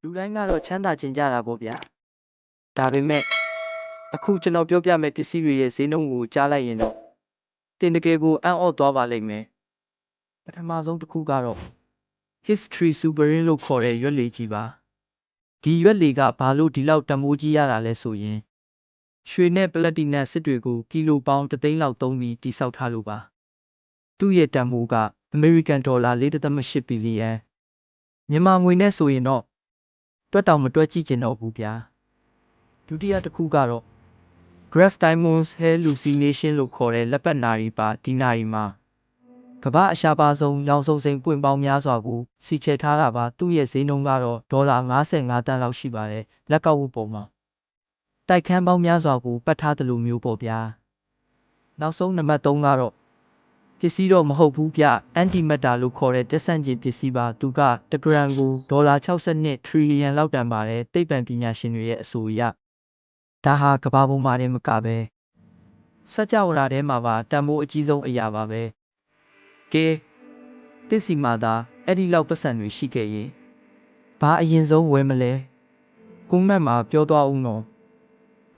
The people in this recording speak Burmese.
လူတိုင်းကတော့ချမ်းသာချင်ကြတာပေါ့ဗျာဒါပေမဲ့အခုကျွန်တော်ပြောပြမယ့်ပစ္စည်းတွေရဲ့ဈေးနှုန်းကိုကြားလိုက်ရင်တော့တင်တကယ်ကိုအံ့ဩသွားပါလိမ့်မယ်ပထမဆုံးတစ်ခုကတော့ history superin လို့ခေါ်တဲ့ရွက်လေကြီးပါဒီရွက်လေကဘာလို့ဒီလောက်တန်ဖိုးကြီးရတာလဲဆိုရင်ရွှေနဲ့ပလက်တီနမ်စစ်တွေကိုကီလိုပေါင်း3သိန်းလောက်သုံးပြီးတိစောက်ထားလို့ပါသူ့ရဲ့တန်ဖိုးကအမေရိကန်ဒေါ်လာ4.8ဘီလီယံမြန်မာငွေနဲ့ဆိုရင်တော့တွက်တောင်မတွက်ကြည့်ကျင်တော့ဘူးဗျာဒုတိယတစ်ခုကတော့ Graph Diamonds Hallucination လို့ခေါ်တဲ့လက်ပတ်နာရီပါဒီနာရီမှာကမ္ဘာအရှာပါဆုံးရောင်စုံစိန်ပွင့်ပေါင်းများစွာကိုစီချဲထားတာပါသူ့ရဲ့ဈေးနှုန်းကတော့ဒေါ်လာ55တန်းလောက်ရှိပါတယ်လက်ကောက်ဝတ်ပေါ်မှာတိုက်ခန်းပေါင်းများစွာကိုပတ်ထားသလိုမျိုးပေါ့ဗျာနောက်ဆုံးနံပါတ်3ကတော့ပစ္စည်းတော့မဟုတ်ဘူးဗျအန်တီမက်တာလို့ခေါ်တဲ့တက်ဆန့်ကျင်ပစ္စည်းပါသူကတဂရမ်ကိုဒေါ်လာ62ထရီလီယံလောက်တန်ပါတယ်သိပ္ပံပညာရှင်တွေရဲ့အဆိုအရဒါဟာကမ္ဘာပေါ်မှာတင်မကပဲစัจ java ထဲမှာပါတန်ဖိုးအကြီးဆုံးအရာပါပဲကဲတစ်စီမှာသာအဲ့ဒီလောက်ပတ်စံတွေရှိခဲ့ရင်ဘာအရင်ဆုံးဝယ်မလဲကွန်မန့်မှာပြောသွားအောင်တော့